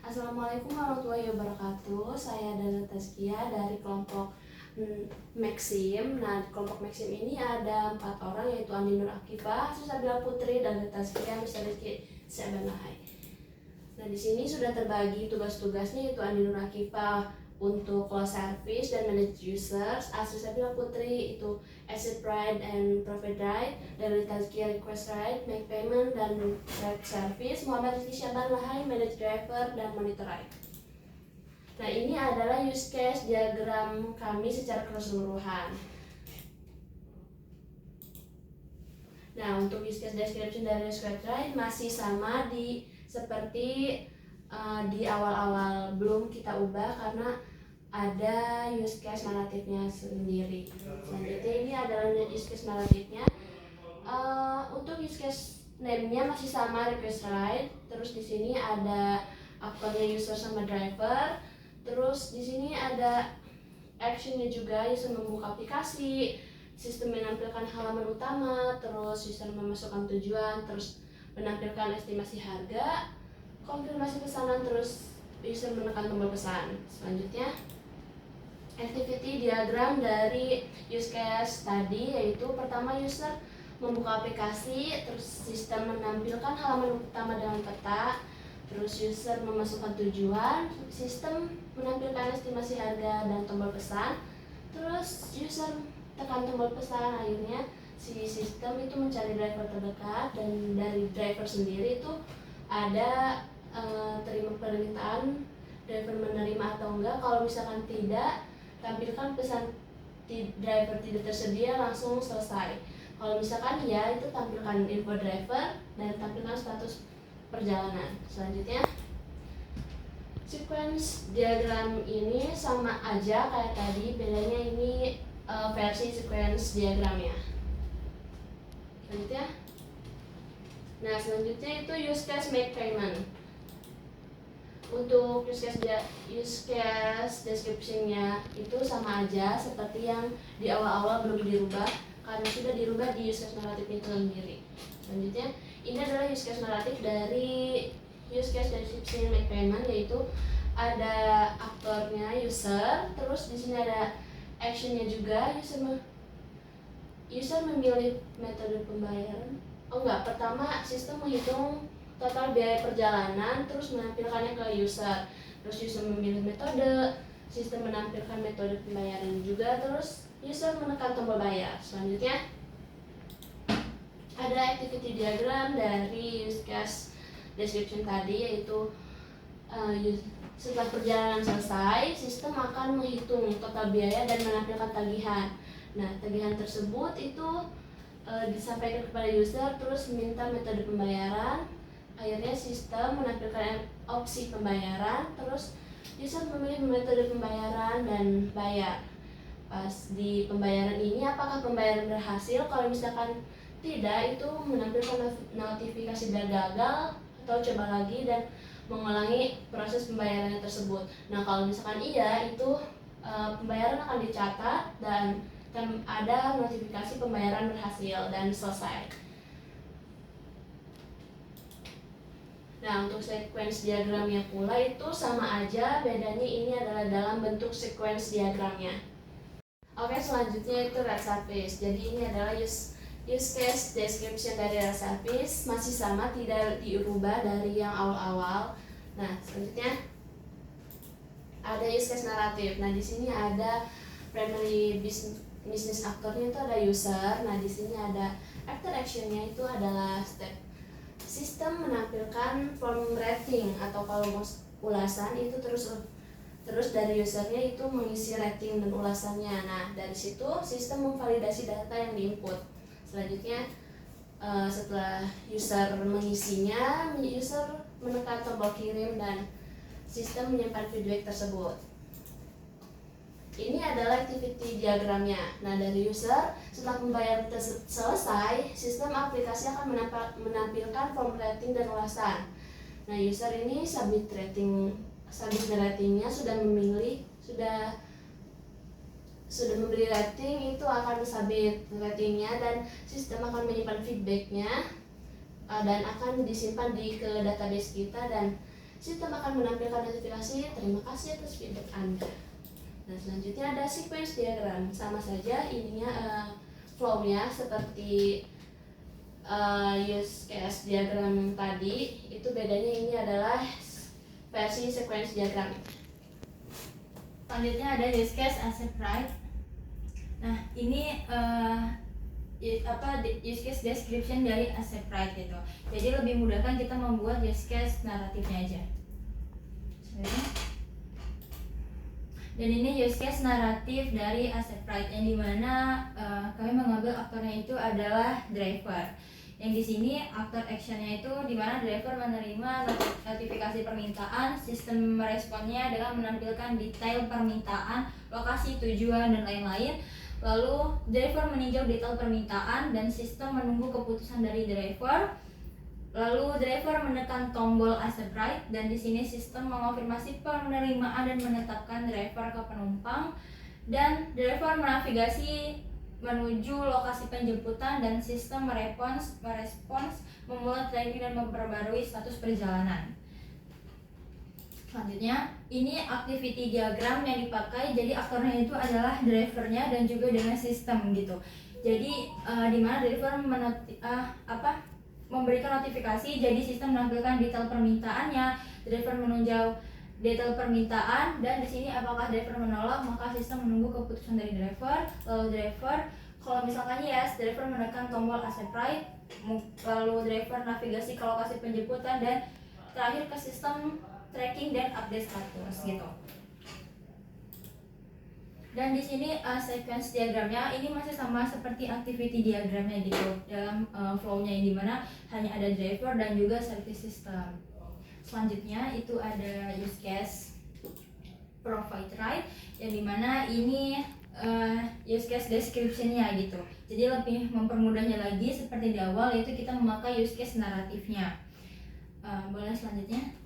Assalamualaikum warahmatullahi wabarakatuh. Saya Dana Tazkia dari kelompok Maxim. Nah, di kelompok Maxim ini ada 4 orang, yaitu Andi Nur Akifah, Susabila Putri, Dana Tazkia, Mr. Rizky Sebanahai. Nah, di sini sudah terbagi tugas-tugasnya, yaitu Andi Nur Akifah untuk close service dan manage users, Susabila Putri itu asset right and profit right, Dana Tazkia request right, make payment dan right service, Muhammad Rizky Sebanahai manage driver dan monitor right. Nah, ini adalah use case diagram kami secara keseluruhan. Nah, untuk use case description dari request right masih sama seperti di awal-awal, belum kita ubah karena ada use case naratifnya sendiri. Selanjutnya ini adalah use case naratifnya. Untuk use case name-nya masih sama, request right. Terus di sini ada aktornya user sama driver. Terus di sini ada actionnya juga, user membuka aplikasi, sistem menampilkan halaman utama, terus user memasukkan tujuan, terus menampilkan estimasi harga, konfirmasi pesanan, terus user menekan tombol pesan. Selanjutnya activity diagram dari use case tadi, yaitu pertama user membuka aplikasi, terus sistem menampilkan halaman utama dengan peta, terus user memasukkan tujuan, sistem menampilkan estimasi harga dan tombol pesan, terus user tekan tombol pesan, akhirnya si sistem itu mencari driver terdekat, dan dari driver sendiri itu ada terima permintaan driver menerima atau enggak. Kalau misalkan tidak, tampilkan pesan driver tidak tersedia, langsung selesai. Kalau misalkan ya, itu tampilkan info driver dan tampilkan status perjalanan. Selanjutnya sequence diagram ini sama aja kayak tadi, bedanya ini versi sequence diagramnya. Selanjutnya, nah selanjutnya itu use case make payment. Untuk use case description-nya itu sama aja seperti yang di awal-awal, belum dirubah karena sudah dirubah di use case naratif itu sendiri. Selanjutnya, ini adalah use case naratif dari use case description make payment, yaitu ada aktornya user, terus di sini ada actionnya juga, user memilih metode pembayaran. Pertama sistem menghitung total biaya perjalanan, terus menampilkannya ke user, terus user memilih metode, sistem menampilkan metode pembayaran juga, terus user menekan tombol bayar. Selanjutnya ada activity diagram dari use case description tadi, yaitu setelah perjalanan selesai, sistem akan menghitung total biaya dan menampilkan tagihan. Nah, tagihan tersebut itu disampaikan kepada user, terus minta metode pembayaran. Akhirnya sistem menampilkan opsi pembayaran, terus user memilih metode pembayaran dan bayar. Pas di pembayaran ini, apakah pembayaran berhasil? Kalau misalkan tidak, itu menampilkan notifikasi gagal atau coba lagi dan mengulangi proses pembayarannya tersebut. Nah, kalau misalkan iya, itu pembayaran akan dicatat dan ada notifikasi pembayaran berhasil dan selesai. Nah, untuk sequence diagramnya pula itu sama aja, bedanya ini adalah dalam bentuk sequence diagramnya. Oke, selanjutnya itu red service. Jadi ini adalah use case description dari red service, masih sama, tidak diubah dari yang awal-awal. Nah, selanjutnya ada use case naratif. Nah, di sini ada primary business aktornya itu ada user. Nah, di sini ada after actionnya itu adalah step. Sistem menampilkan form rating, atau kalau ulasan itu terus dari usernya itu mengisi rating dan ulasannya. Nah, dari situ sistem memvalidasi data yang diinput. Selanjutnya setelah user mengisinya, user menekan tombol kirim dan sistem menyimpan feedback tersebut. Ini adalah activity diagramnya. Nah, dari user, setelah pembayaran selesai, sistem aplikasi akan menampilkan form rating dan ulasan. Nah, user ini submit ratingnya, sudah memberi rating, itu akan submit ratingnya dan sistem akan menyimpan feedbacknya dan akan disimpan ke database kita, dan Sistem akan menampilkan notifikasi terima kasih atas feedback Anda. Nah, selanjutnya ada sequence diagram. Sama saja ininya flow-nya seperti use case diagram yang tadi. Itu bedanya ini adalah versi sequence diagram. Selanjutnya ada use case accept write. Nah, ini use case description dari accept write gitu. Jadi lebih mudahkan kita membuat use case naratifnya aja. Dan ini use case naratif dari accept write yang dimana kami mengambil aktornya itu adalah driver. Yang di sini aktor actionnya itu dimana driver menerima notifikasi permintaan, sistem meresponnya dengan menampilkan detail permintaan, lokasi tujuan dan lain-lain. Lalu driver meninjau detail permintaan dan sistem menunggu keputusan dari driver. Lalu driver menekan tombol accept write dan di sini sistem mengonfirmasi penerimaan dan menetapkan driver ke penumpang, dan driver menavigasi menuju lokasi penjemputan dan sistem merespons memulai tracking dan memperbarui status perjalanan. Selanjutnya, ini activity diagram yang dipakai. Jadi aktornya itu adalah drivernya dan juga dengan sistem gitu. Jadi di mana driver memberikan notifikasi, jadi sistem menampilkan detail permintaannya, driver menunjau detail permintaan, dan di sini apakah driver menolak, maka sistem menunggu keputusan dari driver. Lalu driver, kalau misalkan yes, driver menekan tombol accept write, lalu driver navigasi ke lokasi penjemputan, dan terakhir ke sistem tracking dan update status gitu. Dan di sini sequence diagramnya ini masih sama seperti activity diagramnya gitu dalam flow-nya, yang dimana hanya ada driver dan juga service system. Selanjutnya itu ada use case provide write yang dimana ini use case description-nya gitu. Jadi lebih mempermudahnya lagi seperti di awal, yaitu kita memakai use case naratifnya. Boleh selanjutnya.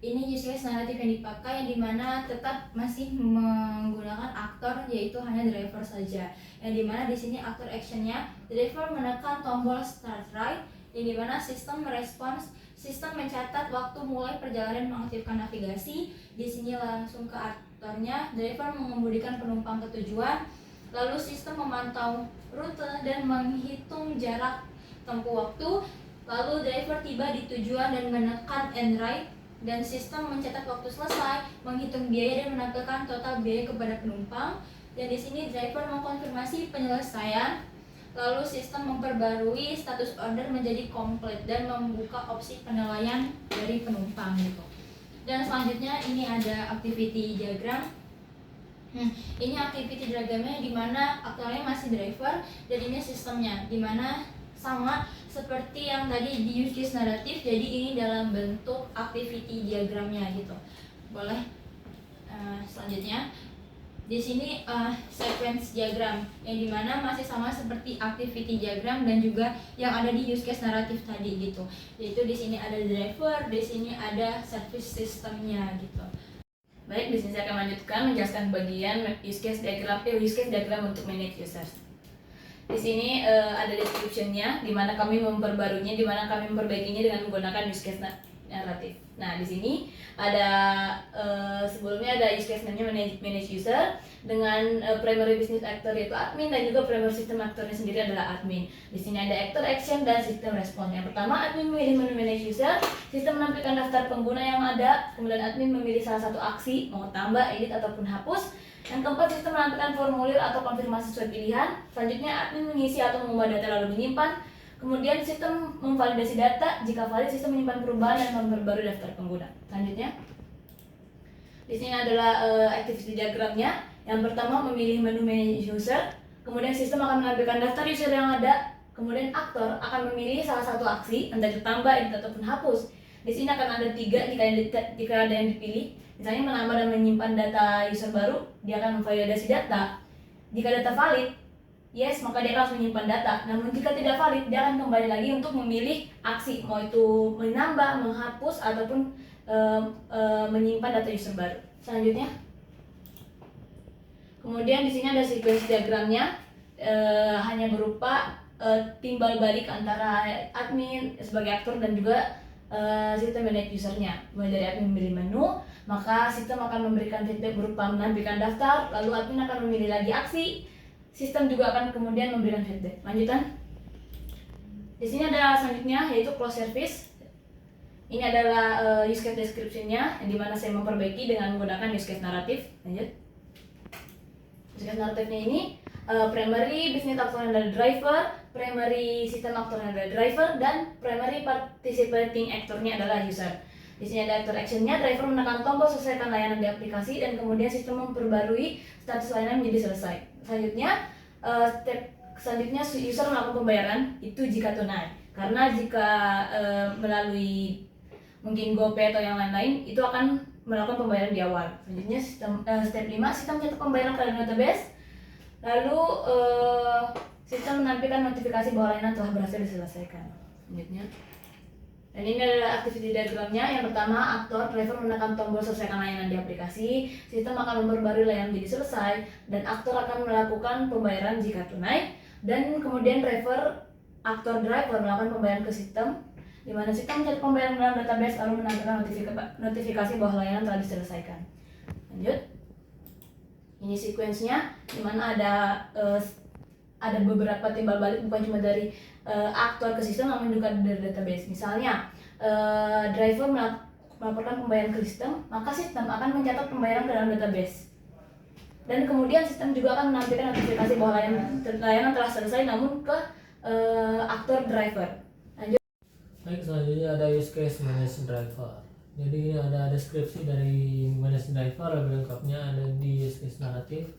Ini use case naratif yang dipakai, yang dimana tetap masih menggunakan aktor, yaitu hanya driver saja. Yang dimana di sini aktor actionnya driver menekan tombol start write, yang dimana sistem merespons, sistem mencatat waktu mulai perjalanan mengaktifkan navigasi. Di sini langsung ke aktornya, driver mengemudikan penumpang ke tujuan, lalu sistem memantau rute dan menghitung jarak tempuh waktu, lalu driver tiba di tujuan dan menekan end write, dan sistem mencatat waktu selesai, menghitung biaya dan menampilkan total biaya kepada penumpang. Dan di sini driver mengkonfirmasi penyelesaian, lalu sistem memperbarui status order menjadi komplit dan membuka opsi penilaian dari penumpang gitu. Dan selanjutnya ini ada activity diagram. Ini activity diagramnya di mana aktornya masih driver dan ini sistemnya, di mana sama seperti yang tadi di use case naratif, jadi ini dalam bentuk activity diagramnya gitu. Boleh selanjutnya di sini sequence diagram yang dimana masih sama seperti activity diagram dan juga yang ada di use case naratif tadi gitu. Yaitu di sini ada driver, di sini ada service systemnya gitu. Baik, di sini saya akan lanjutkan menjelaskan bagian use case diagram untuk manage users. Di sini ada description-nya, di mana kami memperbaruinya, di mana kami memperbaikinya dengan menggunakan use case naratif. Nah, di sini ada sebelumnya ada use case namanya manage user dengan primary business actor yaitu admin, dan juga primary system actornya sendiri adalah admin. Di sini ada actor action dan sistem respon. Yang pertama, admin memilih menu manage user, sistem menampilkan daftar pengguna yang ada, kemudian admin memilih salah satu aksi, mau tambah, edit ataupun hapus. Yang keempat, sistem menampilkan formulir atau konfirmasi sesuai pilihan. Selanjutnya, admin mengisi atau mengubah data lalu menyimpan. Kemudian sistem memvalidasi data, jika valid sistem menyimpan perubahan dan memperbarui daftar pengguna. Selanjutnya, di sini adalah activity diagramnya. Yang pertama, memilih menu manage user. Kemudian sistem akan menampilkan daftar user yang ada. Kemudian aktor akan memilih salah satu aksi, entah itu tambah, edit ataupun hapus. Di sini akan ada 3 jika ada yang dipilih. Misalnya menambah dan menyimpan data user baru, dia akan memvalidasi data. Jika data valid, yes, maka dia akan menyimpan data. Namun jika tidak valid, dia akan kembali lagi untuk memilih aksi, mau itu menambah, menghapus ataupun menyimpan data user baru. Selanjutnya, kemudian di sini ada sequence diagramnya, hanya berupa timbal balik antara admin sebagai aktor dan juga sistem manage usernya. Mulai dari admin memilih menu, maka sistem akan memberikan feedback berupa menampilkan daftar, lalu admin akan memilih lagi aksi, sistem juga akan kemudian memberikan feedback. Lanjutan. Di sini ada selanjutnya yaitu close service. Ini adalah use case description-nya, yang dimana saya memperbaiki dengan menggunakan use case naratif. Lanjut. Use case naratifnya ini primary business actor adalah driver, primary system actor adalah driver, dan primary participating actor-nya adalah user. Di sini ada actor action-nya, driver menekan tombol selesaikan layanan di aplikasi, dan kemudian sistem memperbarui status layanan menjadi selesai. Selanjutnya, step selanjutnya user melakukan pembayaran itu jika tunai. Karena jika melalui mungkin GoPay atau yang lain-lain, itu akan melakukan pembayaran di awal. Selanjutnya step 5, sistem mencetak pembayaran ke dalam database. Lalu sistem menampilkan notifikasi bahwa layanan telah berhasil diselesaikan. Selanjutnya. Dan ini adalah activity diagramnya. Yang pertama, aktor driver menekan tombol selesaikan layanan di aplikasi. Sistem akan memperbarui layanan menjadi selesai, dan aktor akan melakukan pembayaran jika tunai. Dan kemudian aktor driver melakukan pembayaran ke sistem, di mana sistem mencatat pembayaran dalam database lalu menampilkan notifikasi bahwa layanan telah diselesaikan. Lanjut. Ini sequence-nya, di mana ada beberapa timbal balik, bukan cuma dari aktor ke sistem, namun juga dari database. Misalnya, driver melaporkan pembayaran ke sistem, maka sistem akan mencatat pembayaran ke dalam database. Dan kemudian sistem juga akan menampilkan notifikasi bahwa layanan telah selesai, namun ke aktor driver. Lanjut. Baik, selanjutnya ada use case manage driver. Jadi ini ada deskripsi dari manage driver, lebih lengkapnya ada di use case naratif.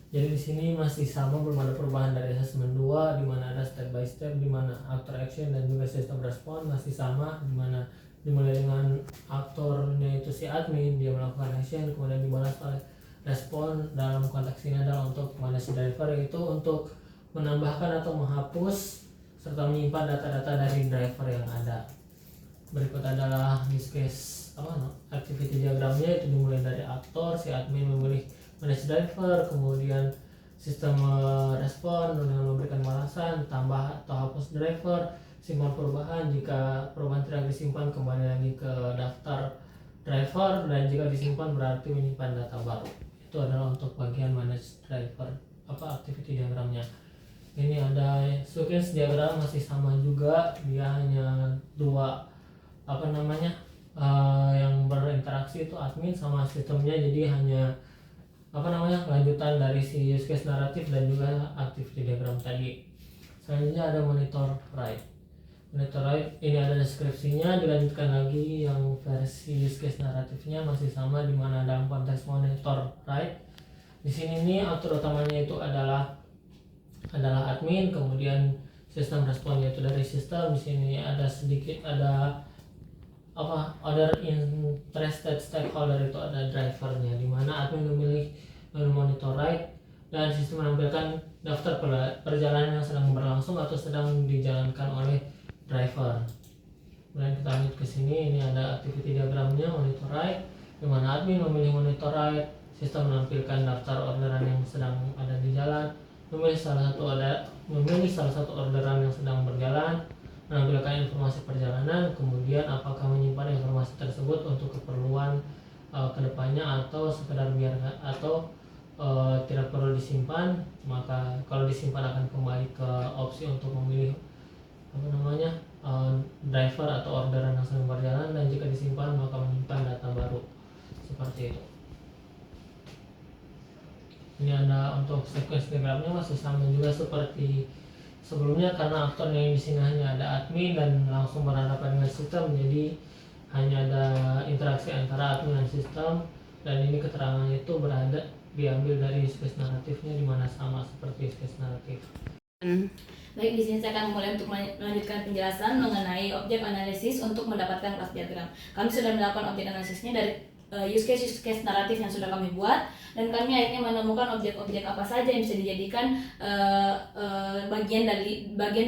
Jadi di sini masih sama, belum ada perubahan dari assessment 2, di mana ada step by step, di mana actor action dan juga sistem respon masih sama, di mana dimulai dengan aktornya itu si admin, dia melakukan action, kemudian dibalas oleh respon. Dalam konteks ini adalah untuk manage driver, yaitu untuk menambahkan atau menghapus serta menyimpan data-data dari driver yang ada. Berikut adalah use case activity diagramnya, itu dimulai dari aktor, si admin memilih manage driver, kemudian sistem respon dengan memberikan balasan, tambah atau hapus driver, simpan perubahan, jika perubahan tidak disimpan kembali lagi ke daftar driver, dan jika disimpan berarti menyimpan data baru. Itu adalah untuk bagian manage driver activity diagramnya. Ini ada sequence diagram, masih sama juga, dia hanya dua yang berinteraksi itu admin sama sistemnya, jadi hanya lanjutan dari si use case naratif dan juga activity diagram tadi. Selanjutnya ada monitor write. Monitor write ini ada deskripsinya, dilanjutkan lagi yang versi use case naratifnya masih sama, di mana dalam konteks monitor write. Di sini nih aktor utamanya itu adalah admin, kemudian sistem respon yaitu dari sistem. Di sini ada other interested stakeholder, itu ada drivernya, di mana admin memilih monitor write dan sistem menampilkan daftar perjalanan yang sedang berlangsung atau sedang dijalankan oleh driver. Kemudian kita lanjut ke sini, ini ada activity diagramnya monitor write, di mana admin memilih monitor write, sistem menampilkan daftar orderan yang sedang ada di jalan, memilih salah satu orderan yang sedang berjalan, menampilkan informasi perjalanan, kemudian apakah menyimpan informasi tersebut untuk keperluan kedepannya atau sekedar tidak perlu disimpan. Maka kalau disimpan akan kembali ke opsi untuk memilih driver atau orderan yang sedang berjalan, dan jika disimpan maka menyimpan data baru, seperti itu. Ini ada untuk sequence diagramnya masih sama juga seperti sebelumnya, karena aktornya yang di sini hanya ada admin dan langsung berhadapan dengan sistem, jadi hanya ada interaksi antara admin dan sistem, dan ini keterangannya itu diambil dari use case naratifnya, di mana sama seperti use case naratif. Baik, di sini saya akan mulai untuk melanjutkan penjelasan mengenai objek analisis untuk mendapatkan kelas diagram. Kami sudah melakukan objek analisisnya dari use case naratif yang sudah kami buat, dan kami akhirnya menemukan objek-objek apa saja yang bisa dijadikan bagian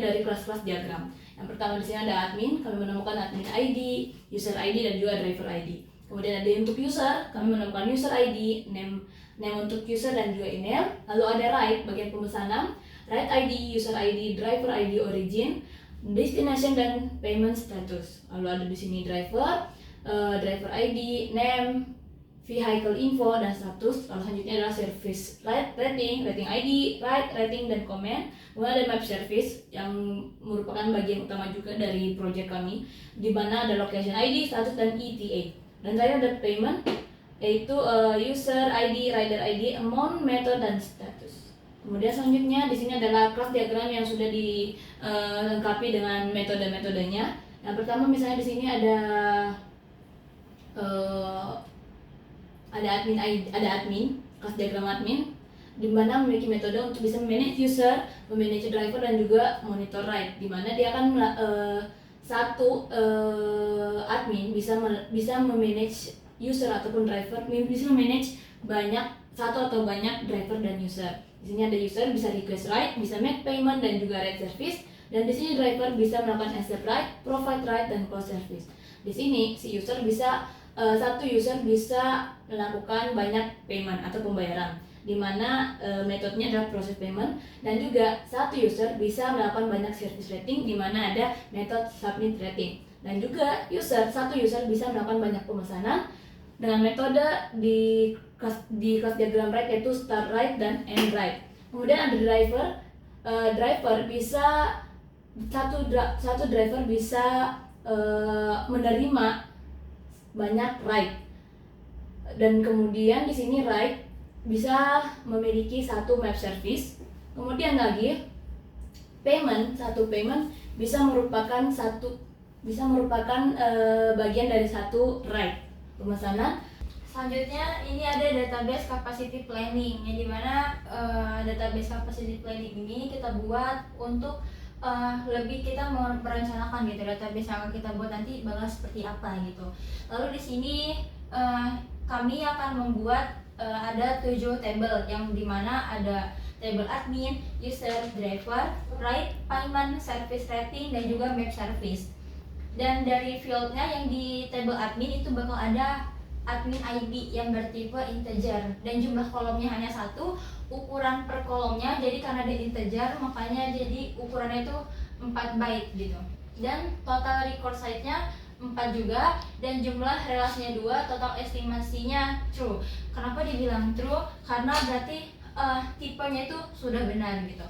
dari kelas-kelas diagram. Yang pertama di sini ada admin, kami menemukan admin ID, user ID, dan juga driver ID. Kemudian ada untuk user, kami menemukan user ID, name untuk user dan juga email. Lalu ada write, bagian pemesanan, write ID, user ID, driver ID, origin. destination dan payment status. Lalu ada di sini driver, driver ID, name, vehicle info dan status. Lalu selanjutnya adalah service rating, rating ID, ride, rating dan comment. Kemudian ada map service yang merupakan bagian utama juga dari project kami, di mana ada location ID, status dan ETA. Dan terakhir ada payment, yaitu user ID, rider ID, amount, method dan status. Kemudian selanjutnya di sini adalah class diagram yang sudah dilengkapi dengan metode-metodenya. Yang pertama misalnya di sini ada admin, kelas diagram admin, di mana memiliki metode untuk bisa manage user, memanage driver dan juga monitor ride, di mana dia akan admin bisa memanage user ataupun driver, bisa memanage satu atau banyak driver dan user. Di sini ada user bisa request ride, bisa make payment dan juga ride service, dan di sini driver bisa melakukan accept ride, provide ride dan close service. Di sini si user bisa satu user bisa melakukan banyak payment atau pembayaran, di mana metodenya adalah proses payment, dan juga satu user bisa melakukan banyak service rating, di mana ada metode submit rating, dan juga satu user bisa melakukan banyak pemesanan dengan metode di kelas diagram ride, yaitu start ride dan end ride. Kemudian ada driver bisa satu driver bisa menerima banyak ride, dan kemudian di sini ride bisa memiliki satu map service. Kemudian lagi satu payment bisa merupakan bagian dari satu ride pemesanan. Selanjutnya ini ada database capacity planning, yang dimana database capacity planning ini kita buat untuk lebih kita merencanakan gitu database yang akan kita buat nanti bakal seperti apa gitu. Lalu di sini kami akan membuat ada 7 table, yang dimana ada table admin, user, driver, ride, payment, service rating dan juga map service. Dan dari fieldnya yang di table admin itu bakal ada admin ID yang bertipe integer, dan jumlah kolomnya hanya 1, ukuran per kolomnya jadi karena dia integer makanya jadi ukurannya itu 4 byte gitu. Dan total record size-nya 4 juga, dan jumlah relasinya 2, total estimasinya true. Kenapa dibilang true? Karena berarti tipenya itu sudah benar gitu.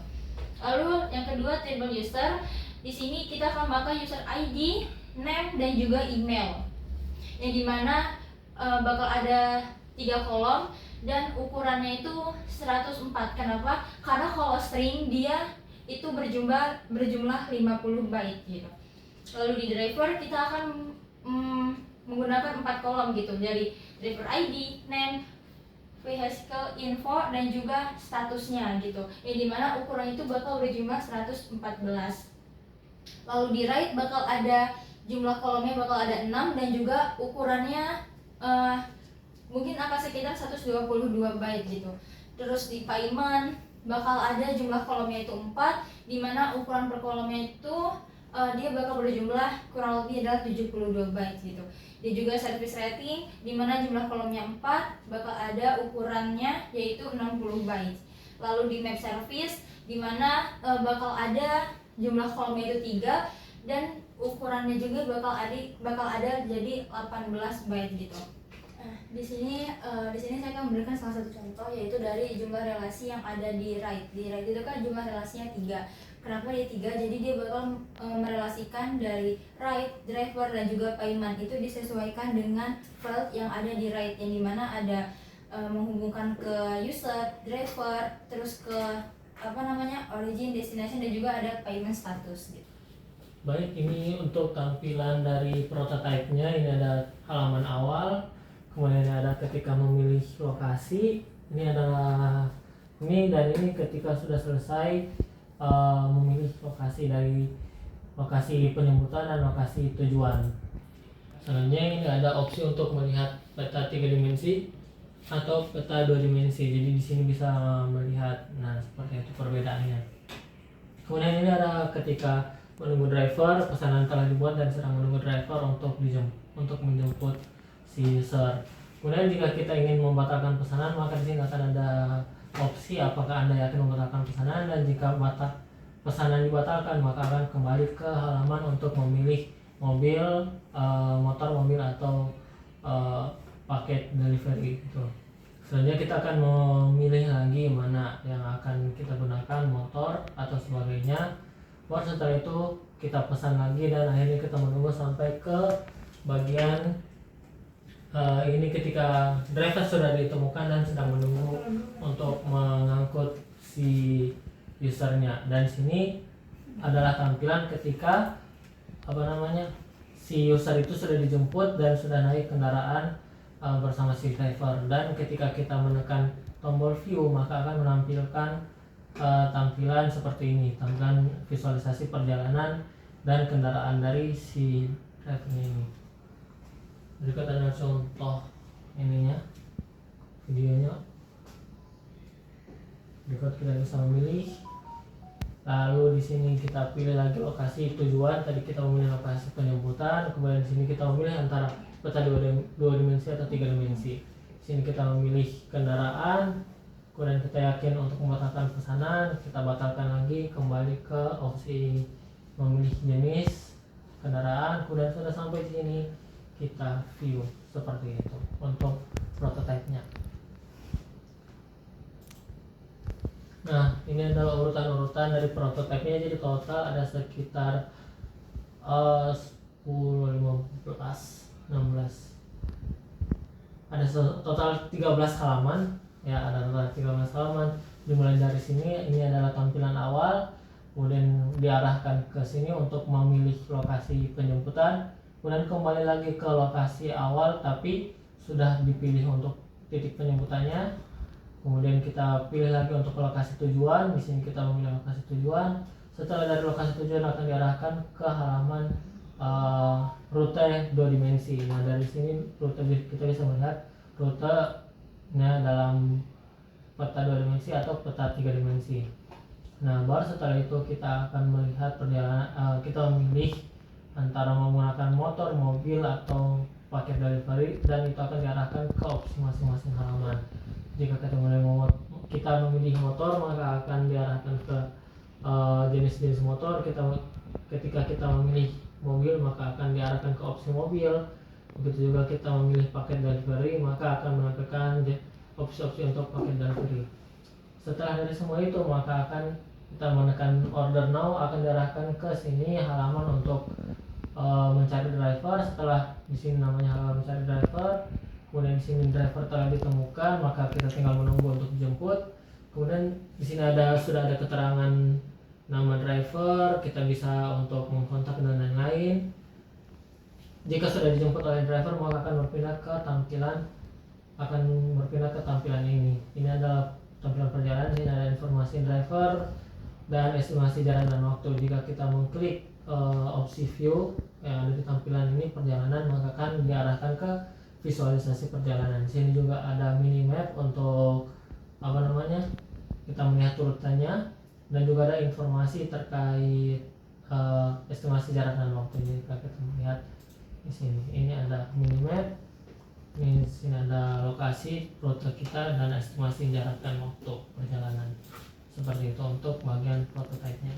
Lalu yang kedua table user, di sini kita akan pakai user ID, name dan juga email, yang dimana bakal ada 3 kolom dan ukurannya itu 104. Kenapa? Karena kalau string dia itu berjumlah 50 byte gitu. Lalu di driver kita akan menggunakan 4 kolom gitu, dari driver ID, name, vehicle info dan juga statusnya gitu, yang dimana ukuran itu bakal berjumlah 114. Lalu di ride bakal ada jumlah kolomnya bakal ada 6, dan juga ukurannya mungkin akan sekitar 122 byte gitu. Terus di payment bakal ada jumlah kolomnya itu 4, dimana ukuran per kolomnya itu dia bakal berjumlah kurang lebih adalah 72 byte gitu. Dia juga service rating, dimana jumlah kolomnya 4, bakal ada ukurannya yaitu 60 byte. Lalu di map service, dimana bakal ada jumlah kolomnya itu 3, dan ukurannya juga bakal ada jadi 18 byte gitu. Di sini saya akan memberikan salah satu contoh, yaitu dari jumlah relasi yang ada di ride. Di ride itu kan jumlah relasinya 3. Kenapa dia 3? Jadi dia bakal merelasikan dari ride, driver dan juga payment. Itu disesuaikan dengan field yang ada di ride, yang dimana ada menghubungkan ke user, driver, terus ke origin, destination dan juga ada payment status gitu. Baik, ini untuk tampilan dari prototipe-nya. Ini ada halaman awal, kemudian ada ketika memilih lokasi. Ini ketika sudah selesai memilih lokasi, dari lokasi penyebutan dan lokasi tujuan. Selanjutnya ini ada opsi untuk melihat peta 3 dimensi atau peta 2 dimensi. Jadi di sini bisa melihat, seperti itu perbedaannya. Kemudian ini ada ketika menunggu driver, pesanan telah dibuat dan sedang menunggu driver untuk menjemput si user. Kemudian jika kita ingin membatalkan pesanan, maka di sini akan ada opsi apakah Anda yakin membatalkan pesanan, dan jika pesanan dibatalkan, maka akan kembali ke halaman untuk memilih mobil, motor, mobil atau paket delivery gitu. Selanjutnya kita akan memilih lagi mana yang akan kita gunakan, motor atau sebagainya. Baru setelah itu kita pesan lagi dan akhirnya kita menunggu sampai ke bagian ini ketika driver sudah ditemukan dan sedang menunggu untuk mengangkut si usernya. Dan sini adalah tampilan ketika si user itu sudah dijemput dan sudah naik kendaraan bersama si driver. Dan ketika kita menekan tombol view maka akan menampilkan tampilan seperti ini, tampilan visualisasi perjalanan dan kendaraan dari si driver ini. Berikut ada contoh ininya, videonya. Berikut kita bisa memilih. Lalu di sini kita pilih lagi lokasi tujuan. Tadi kita memilih lokasi penjemputan. Kemudian di sini kita memilih antara peta 2 dimensi atau 3 dimensi. Di sini kita memilih kendaraan. Kemudian kita yakin untuk membatalkan pesanan. Kita batalkan lagi, kembali ke opsi memilih jenis kendaraan. Kemudian sudah sampai di sini kita view seperti itu untuk prototipenya. Nah, ini adalah urutan-urutan dari prototipenya. Jadi total ada sekitar 10, 15, 16. Ada total 13 halaman. Ya, ada total 13 halaman. Dimulai dari sini, ini adalah tampilan awal. Kemudian diarahkan ke sini untuk memilih lokasi penjemputan. Kemudian kembali lagi ke lokasi awal tapi sudah dipilih untuk titik penjemputannya. Kemudian kita pilih lagi untuk lokasi tujuan. Di sini kita memilih lokasi tujuan. Setelah dari lokasi tujuan akan diarahkan ke halaman rute 2 dimensi. Nah, dari sini rute kita bisa melihat rutenya dalam peta 2 dimensi atau peta 3 dimensi. Nah, baru setelah itu kita akan melihat perjalanan, kita memilih antara menggunakan motor, mobil atau paket delivery, dan itu akan diarahkan ke opsi masing-masing halaman. Jika kita memilih motor maka akan diarahkan ke jenis-jenis motor. Ketika kita memilih mobil maka akan diarahkan ke opsi mobil. Begitu juga kita memilih paket delivery maka akan menampilkan opsi-opsi untuk paket delivery. Setelah dari semua itu maka akan kita menekan order now, akan diarahkan ke sini halaman untuk mencari driver. Setelah di sini namanya halaman mencari driver, kemudian di sini driver telah ditemukan, maka kita tinggal menunggu untuk dijemput. Kemudian di sini sudah ada keterangan nama driver, kita bisa untuk mengkontak dan lain-lain. Jika sudah dijemput oleh driver maka akan berpindah ke tampilan ini. Ini adalah tampilan perjalanan. Di sini ada informasi driver dan estimasi jarak dan waktu. Jika kita mengklik opsi view yang ada di tampilan ini perjalanan maka akan diarahkan ke visualisasi perjalanan. Di sini juga ada minimap untuk kita melihat urutannya, dan juga ada informasi terkait estimasi jarak dan waktu. Jika kita melihat di sini, ini ada minimap, di sini ada lokasi, rute kita, dan estimasi jarak dan waktu perjalanan. Seperti itu untuk bagian prototipenya.